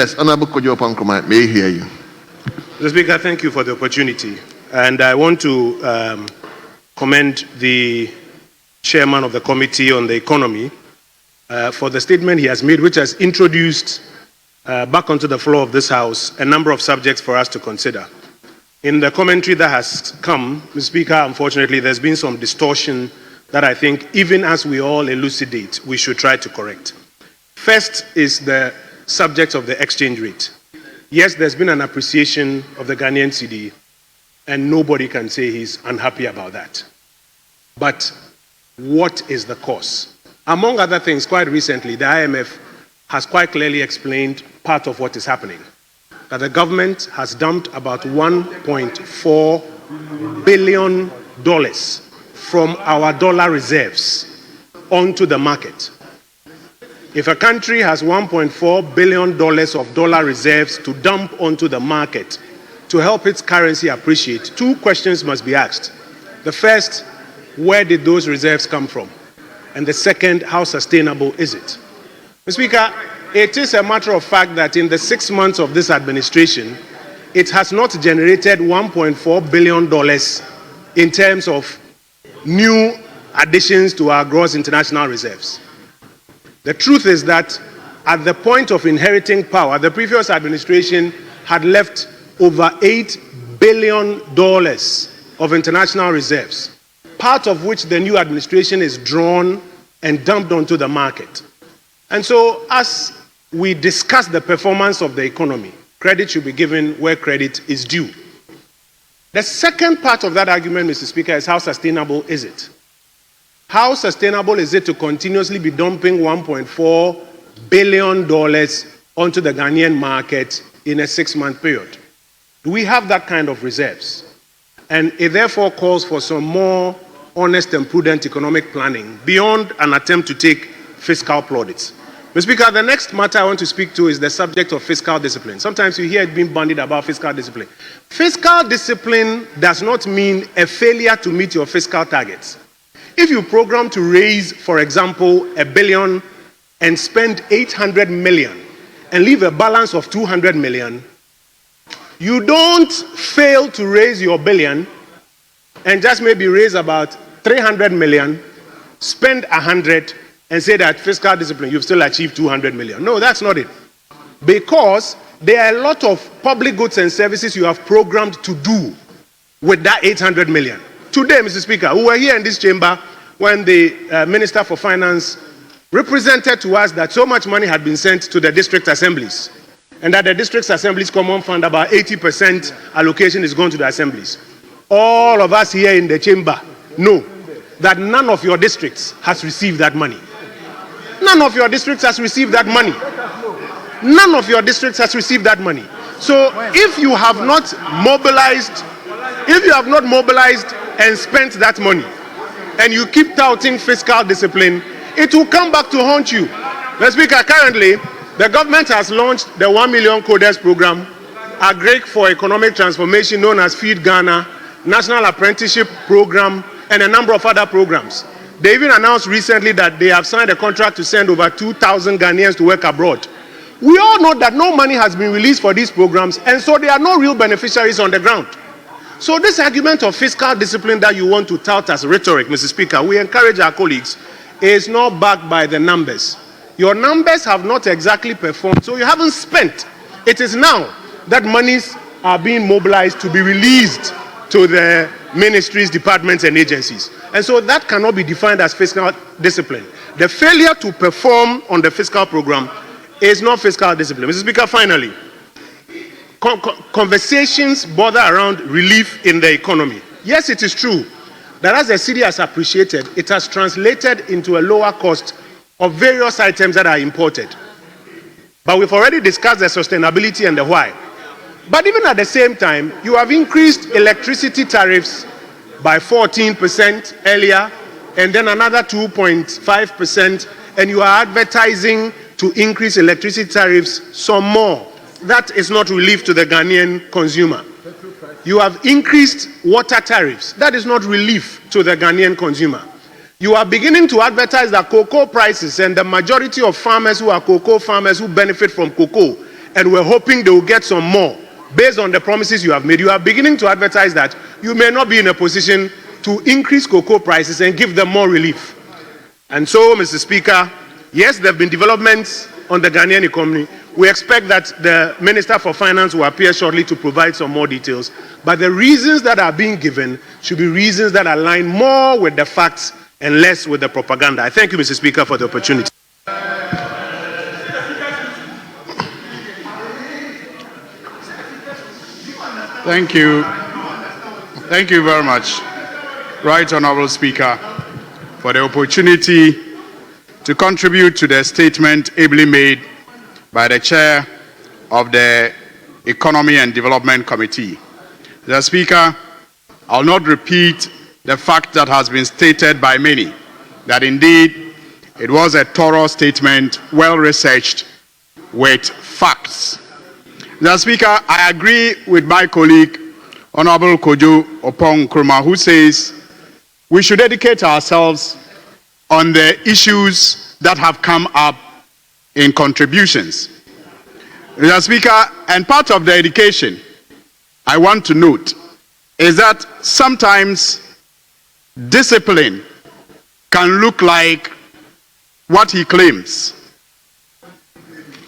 Yes, Honorable Kojo Nkrumah, may I hear you? Mr. Speaker, thank you for the opportunity. And I want to commend the chairman of the Committee on the Economy for the statement he has made, which has introduced back onto the floor of this House a number of subjects for us to consider. In the commentary that has come, Mr. Speaker, unfortunately, there's been some distortion that I think, even as we all elucidate, we should try to correct. First is the subject of the exchange rate. Yes, there's been an appreciation of the Ghanaian cedi, and nobody can say he's unhappy about that. But what is the cause? Among other things, quite recently, the IMF has quite clearly explained part of what is happening. That the government has dumped about $1.4 billion from our dollar reserves onto the market. If a country has $1.4 billion of dollar reserves to dump onto the market to help its currency appreciate, two questions must be asked. The first, where did those reserves come from? And the second, how sustainable is it? Mr. Speaker, it is a matter of fact that in the 6 months of this administration, it has not generated $1.4 billion in terms of new additions to our gross international reserves. The truth is that at the point of inheriting power, the previous administration had left over $8 billion of international reserves, part of which the new administration is drawn and dumped onto the market. And so, as we discuss the performance of the economy, credit should be given where credit is due. The second part of that argument, Mr. Speaker, is how sustainable is it? How sustainable is it to continuously be dumping $1.4 billion onto the Ghanaian market in a 6-month period? Do we have that kind of reserves? And it therefore calls for some more honest and prudent economic planning beyond an attempt to take fiscal plaudits. Mr. Speaker, the next matter I want to speak to is the subject of fiscal discipline. Sometimes you hear it being bandied about fiscal discipline. Fiscal discipline does not mean a failure to meet your fiscal targets. If you program to raise, for example, $1 billion and spend $800 million and leave a balance of $200 million, you don't fail to raise your billion and just maybe raise about $300 million, spend $100, and say that fiscal discipline, you've still achieved $200 million. No, that's not it. Because there are a lot of public goods and services you have programmed to do with that $800 million. Today, Mr. Speaker, we were here in this chamber when the Minister for Finance represented to us that so much money had been sent to the district assemblies, and that the district assemblies common fund, about 80% allocation is going to the assemblies. All of us here in the chamber know that none of your districts has received that money. None of your districts has received that money. None of your districts has received that money. So if you have not mobilized and spent that money, and you keep touting fiscal discipline, it will come back to haunt you. Mr. Speaker, currently, the government has launched the 1 million coders program, a break for economic transformation known as Feed Ghana, National Apprenticeship Program, and a number of other programs. They even announced recently that they have signed a contract to send over 2,000 Ghanaians to work abroad. We all know that no money has been released for these programs, and so there are no real beneficiaries on the ground. So this argument of fiscal discipline that you want to tout as rhetoric, Mr. Speaker, we encourage our colleagues, is not backed by the numbers. Your numbers have not exactly performed, so you haven't spent. It is now that monies are being mobilized to be released to the ministries, departments, and agencies. And so that cannot be defined as fiscal discipline. The failure to perform on the fiscal program is not fiscal discipline. Mr. Speaker, finally, conversations border around relief in the economy. Yes, it is true that as the cedi has appreciated, it has translated into a lower cost of various items that are imported. But we've already discussed the sustainability and the why. But even at the same time, you have increased electricity tariffs by 14% earlier, and then another 2.5%, and you are advertising to increase electricity tariffs some more. That is not relief to the Ghanaian consumer. You have increased water tariffs. That is not relief to the Ghanaian consumer. You are beginning to advertise that cocoa prices, and the majority of farmers who are cocoa farmers who benefit from cocoa, and we're hoping they will get some more based on the promises you have made. You are beginning to advertise that you may not be in a position to increase cocoa prices and give them more relief. And so, Mr. Speaker, yes, there have been developments on the Ghanaian economy. We expect that the Minister for Finance will appear shortly to provide some more details. But the reasons that are being given should be reasons that align more with the facts and less with the propaganda. I thank you, Mr. Speaker, for the opportunity. Thank you. Thank you very much, Right Honourable Speaker, for the opportunity to contribute to the statement ably made by the Chair of the Economy and Development Committee. The Speaker, I'll not repeat the fact that has been stated by many, that indeed it was a thorough statement, well researched, with facts. The Speaker, I agree with my colleague, Honorable Kojo Oppong Nkrumah, who says we should educate ourselves on the issues that have come up in contributions. Mr. Speaker, and part of the education I want to note is that sometimes discipline can look like what he claims: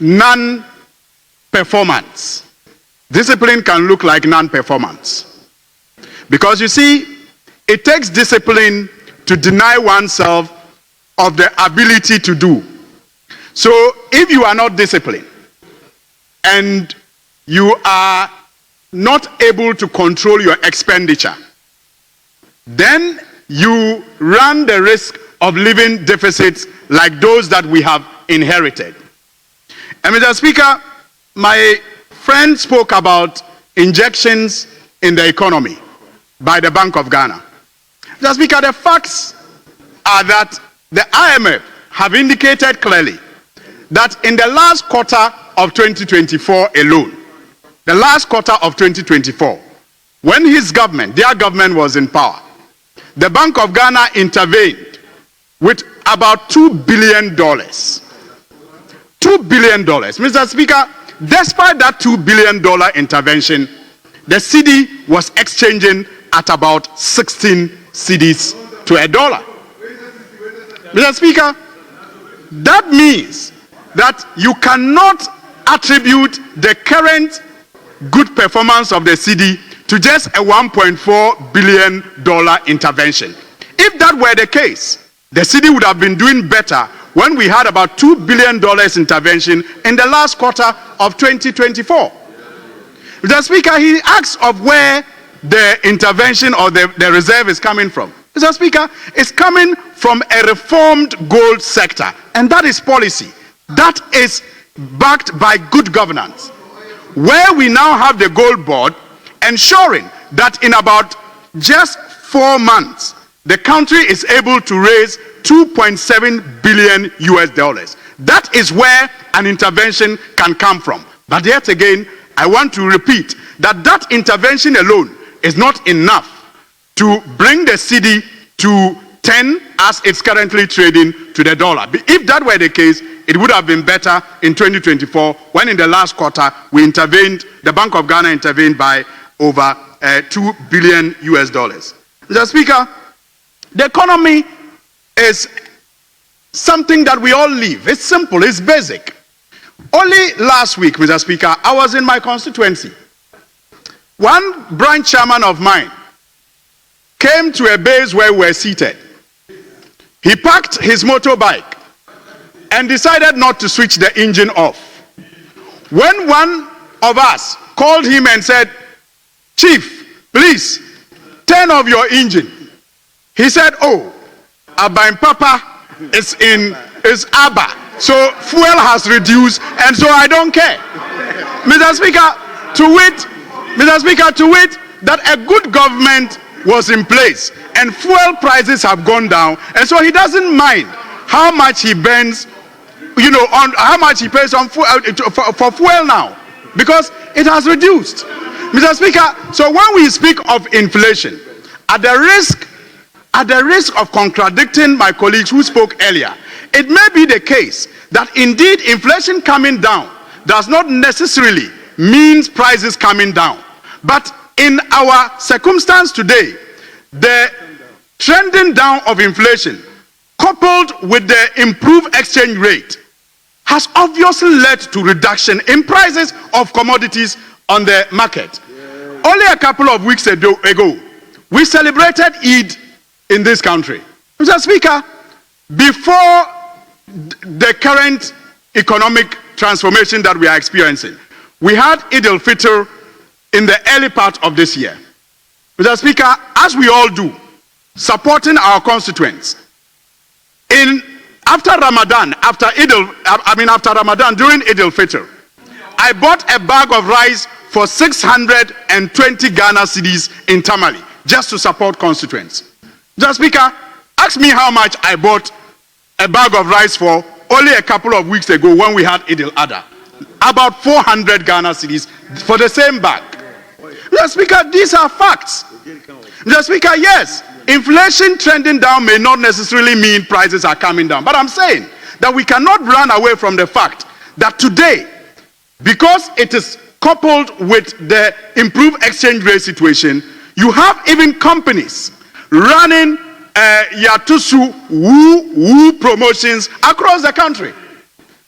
non-performance. Discipline can look like non-performance. Because you see, it takes discipline to deny oneself of the ability to do. So if you are not disciplined and you are not able to control your expenditure, then you run the risk of living deficits like those that we have inherited. And Mr. Speaker, my friend spoke about injections in the economy by the Bank of Ghana. Mr. Speaker, the facts are that the IMF have indicated clearly that in the last quarter of 2024 alone, the last quarter of 2024, when their government was in power, the Bank of Ghana intervened with about $2 billion. $2 billion. Mr. Speaker, despite that $2 billion intervention, the cedi was exchanging at about 16 cedis to a dollar. Mr. Speaker, that means that you cannot attribute the current good performance of the cedi to just a $1.4 billion intervention. If that were the case, the cedi would have been doing better when we had about $2 billion intervention in the last quarter of 2024. Mr. Speaker, he asks of where the intervention or the reserve is coming from. Mr. Speaker, it's coming from a reformed gold sector, and that is policy. That is backed by good governance, where we now have the gold board ensuring that in about just 4 months, the country is able to raise $2.7 billion US. That is where an intervention can come from. But yet again, I want to repeat that that intervention alone is not enough to bring the cedi to 10 as it's currently trading to the dollar. If that were the case, it would have been better in 2024 when in the last quarter we intervened, the Bank of Ghana intervened by over $2 billion US. Mr. Speaker, the economy is something that we all live. It's simple, it's basic. Only last week, Mr. Speaker, I was in my constituency. One branch chairman of mine came to a base where we were seated. He parked his motorbike and decided not to switch the engine off. When one of us called him and said, "Chief, please turn off your engine," he said, "Oh, Abain Papa is Abba, so fuel has reduced and so I don't care." Mr. Speaker, to wit that a good government was in place and fuel prices have gone down, and so he doesn't mind how much he burns, on how much he pays on fuel, for fuel now, because it has reduced. Mr. Speaker, so when we speak of inflation, at the risk of contradicting my colleagues who spoke earlier, it may be the case that indeed inflation coming down does not necessarily mean prices coming down. But in our circumstance today, the trending down of inflation coupled with the improved exchange rate has obviously led to reduction in prices of commodities on the market. Only a couple of weeks ago, we celebrated Eid in this country. Mr. Speaker, before the current economic transformation that we are experiencing, we had Eid al-Fitr in the early part of this year. Mr. Speaker, as we all do, supporting our constituents, after Ramadan, after Ramadan, during Eid al-Fitr, I bought a bag of rice for 620 Ghana cedis in Tamale, just to support constituents. Mr. Speaker, ask me how much I bought a bag of rice for only a couple of weeks ago when we had Eid al-Adha. About 400 Ghana cedis for the same bag. Mr. Speaker, these are facts. Mr. Speaker, yes, inflation trending down may not necessarily mean prices are coming down. But I'm saying that we cannot run away from the fact that today, because it is coupled with the improved exchange rate situation, you have even companies running Yatusu woo promotions across the country.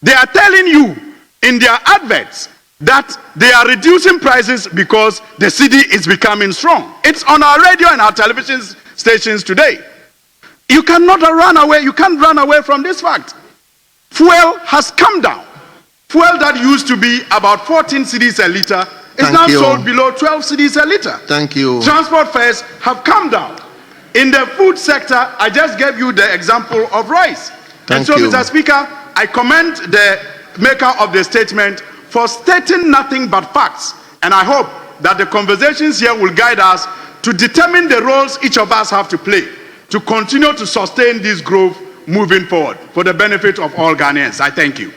They are telling you in their adverts that they are reducing prices because the cedi is becoming strong. It's on our radio and our television stations today. You cannot run away. You can't run away from this fact. Fuel has come down. Fuel that used to be about 14 cedis a liter is now sold below 12 cedis a liter. Thank you. Transport fares have come down. In the food sector, I just gave you the example of rice. Thank you. Mr. Speaker, I commend the maker of the statement for stating nothing but facts. And I hope that the conversations here will guide us to determine the roles each of us have to play to continue to sustain this growth moving forward for the benefit of all Ghanaians. I thank you.